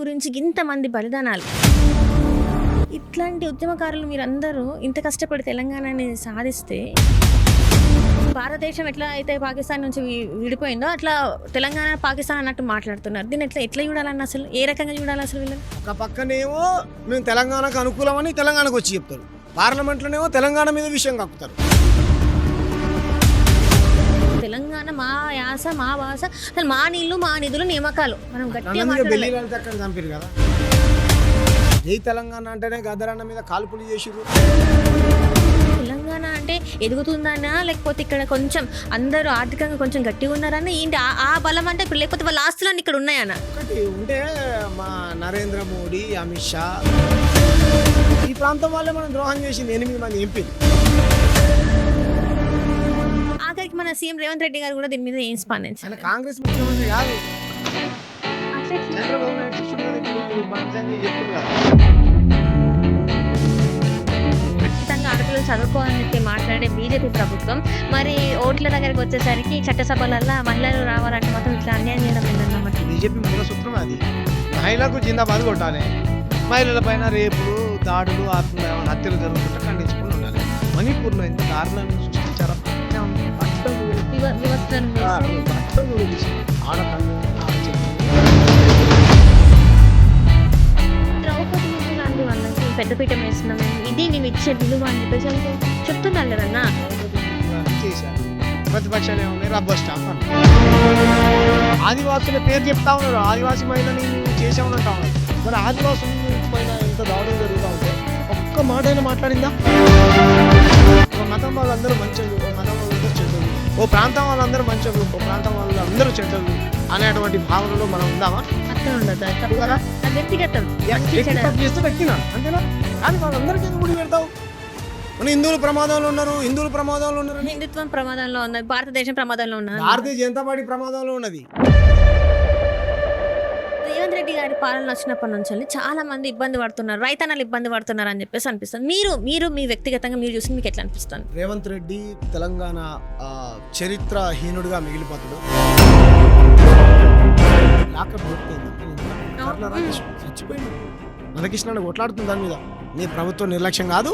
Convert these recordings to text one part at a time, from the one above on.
గురించి ఇంతమంది బలిదానాలు. ఇట్లాంటి ఉద్యమకారులు మీరందరూ ఇంత కష్టపడి తెలంగాణని సాధిస్తే భారతదేశం ఎట్లా అయితే పాకిస్తాన్ నుంచి విడిపోయిందో అట్లా తెలంగాణ పాకిస్తాన్ అన్నట్టు మాట్లాడుతున్నారు. దీన్ని ఎట్లా చూడాలన్న, అసలు ఏ రకంగా చూడాలి అసలు వీళ్ళని? ఒక పక్కనేమో మేము తెలంగాణకు అనుకూలమని తెలంగాణకు వచ్చి చెప్తారు, పార్లమెంట్లోనేమో తెలంగాణ మీద విషయం కక్కుతారు. తెలంగాణ మా యాస మా భాష, అసలు మా నీళ్లు మా నిధులు నియామకాలు మనం గట్టిగా చంపారు కదా. జై తెలంగాణ అంటేనే గద్దరన్న మీద కాల్పులు చేసిరు. తెలంగాణ అంటే ఎదుగుతుందనా, లేకపోతే ఇక్కడ కొంచెం అందరూ ఆర్థికంగా కొంచెం గట్టిగా ఉన్నారన్న, ఏంటి ఆ బలం అంటే? లేకపోతే వాళ్ళ ఆస్తులన్నీ ఇక్కడ ఉన్నాయన్న? ఒకటి ఉంటే మా నరేంద్ర మోడీ, అమిత్ షా ఈ ప్రాంతం వాళ్ళే మనం ద్రోహం చేసింది 8 మంది ఎంపీలు. ఆఖరికి మన సీఎం రేవంత్ రెడ్డి గారు కూడా దీని మీద ఏం స్పందించారు? ఆయన కాంగ్రెస్ ముఖ్యమంత్రి కాదు, చంద్రబాబు నాయుడు శిష్యుడు కదా. ఇప్పుడు మన సంగతి చెప్తున్నారు కదా. ఖచ్చితంగా ఆడపిల్లలు చదువుకోవాలని చెప్పి మాట్లాడే బీజేపీ ప్రభుత్వం మరి ఓట్ల దగ్గరికి వచ్చేసరికి చట్టసభలల్లో మహిళలు రావాలంటే మాత్రం ఇట్లా అన్యాయం చేయడం ఏంటన్నమాట. బీజేపీ మూల సూత్రం అది. మహిళలకు జిందాబాద్ కొట్టాలి, మహిళల పైన రేపులు, దాడులు, హత్యలు జరుగుతుంటే ఖండించుకుని ఉండాలి. మణిపూర్లో ఎంత దారుణాన్ని సృష్టించారో ద్రౌపది ముర్ము లాంటి వాళ్ళకి పెద్దపీఠం వేస్తున్నాం, ఇది మేము ఇచ్చే విలువ అని చెప్పేసి చెప్తున్నారు కదన్నా. చేశారు. ప్రతిపక్షాలు ఏమన్నా రబ్బర్ స్టాంప్ అంటారు. ఆదివాసుల పేరు చెప్తా ఉన్నారు, ఆదివాసీ మహిళని చేసామని అంటా ఉన్నారు. మరి ఆదివాసుల పైన ఎంత దాడులు జరుగుతూ ఉంటే ఒక్క మాట అయినా మాట్లాడిందా? ఒక మతం వాళ్ళందరూ మంచోళ్ళు, ఒక మతం వాళ్ళందరూ చెడ్డలు, ఓ ప్రాంతం వాళ్ళందరూ మంచోళ్ళు, ఓ ప్రాంతం వాళ్ళందరూ చెడ్డలు అనేటువంటి భావనలో మనం ఉందామా? అట్లా ఉండదు కదా, వ్యక్తిగతం చేస్తే వ్యక్తినా అంతేనా? కానీ వాళ్ళందరికీ ముడి పెడతావు. మన హిందువులు ప్రమాదంలో ఉన్నారు, హిందువులు ప్రమాదంలో ఉన్నారు, హిందుత్వం ప్రమాదంలో ఉన్నది, భారతదేశం ప్రమాదంలో ఉన్నది, భారతీయ జనతా పార్టీ ప్రమాదంలో ఉన్నది. రేవంత్ రెడ్డి గారి పాలన వచ్చినప్పటి నుంచి చాలా మంది ఇబ్బంది పడుతున్నారు, రైతన్నలు ఇబ్బంది పడుతున్నారు అని చెప్పేసి అనిపిస్తుంది. మీరు మీ వ్యక్తిగతంగా మీరు చూసి మీకు ఎట్లా అనిపిస్తుంది? రేవంత్ రెడ్డి తెలంగాణ చరిత్రహీనుడిగా మిగిలిపోతాడు. చచ్చిపోయింది మనకృష్ణ కొట్లాడుతుంది దాని మీద. నీ ప్రభుత్వం నిర్లక్ష్యం కాదు.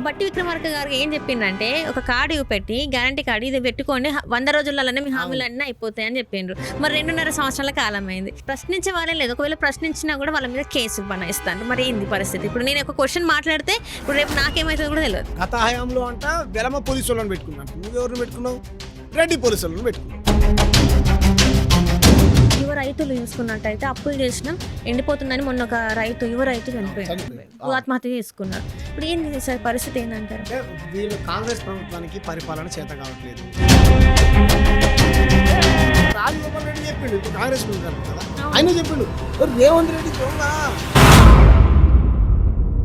బట్టి విక్రమార్క గారు ఏం చెప్పిందంటే, ఒక కార్డు పెట్టి గ్యారంటీ కార్డు ఇది పెట్టుకోండి, 100 రోజులలోనే మీ హామీలన్నీ అయిపోతాయి అని చెప్పిండ్రు. మరి 2.5 సంవత్సరాల కాలం అయింది, ప్రశ్నించే వాళ్ళే లేదు. ఒకవేళ ప్రశ్నించినా కూడా వాళ్ళ మీద కేసులు బనాయిస్తాను. మరి ఏంది పరిస్థితి? ఇప్పుడు నేను ఒక క్వశ్చన్ మాట్లాడితే ఇప్పుడు రేపు నాకేమవుతుందో కూడా తెలియదు. గత హయాంలో అంట వెలమ పోలీసు వాళ్ళని పెట్టుకున్నాను. నువ్వెవరిని పెట్టుకున్నావు? రెడ్డి పోలీసు వాళ్ళని పెట్టుకున్నావు. యువ రైతులు చూసుకున్నట్టయితే అప్పులు చేసినాం ఎండిపోతుందని మొన్న ఒక యువ రైతు చనిపోయాడు, ఆత్మహత్య చేసుకున్నారు. ఇప్పుడు ఏంది సార్ పరిస్థితి ఏంటంటారు? వీళ్ళు కాంగ్రెస్ ప్రభుత్వానికి పరిపాలన చేత కావట్లేదు. రాజగోపాల్ రెడ్డి చెప్పిండు, ఇప్పుడు కాంగ్రెస్ కదా, ఆయన చెప్పిండు రేవంత్ రెడ్డి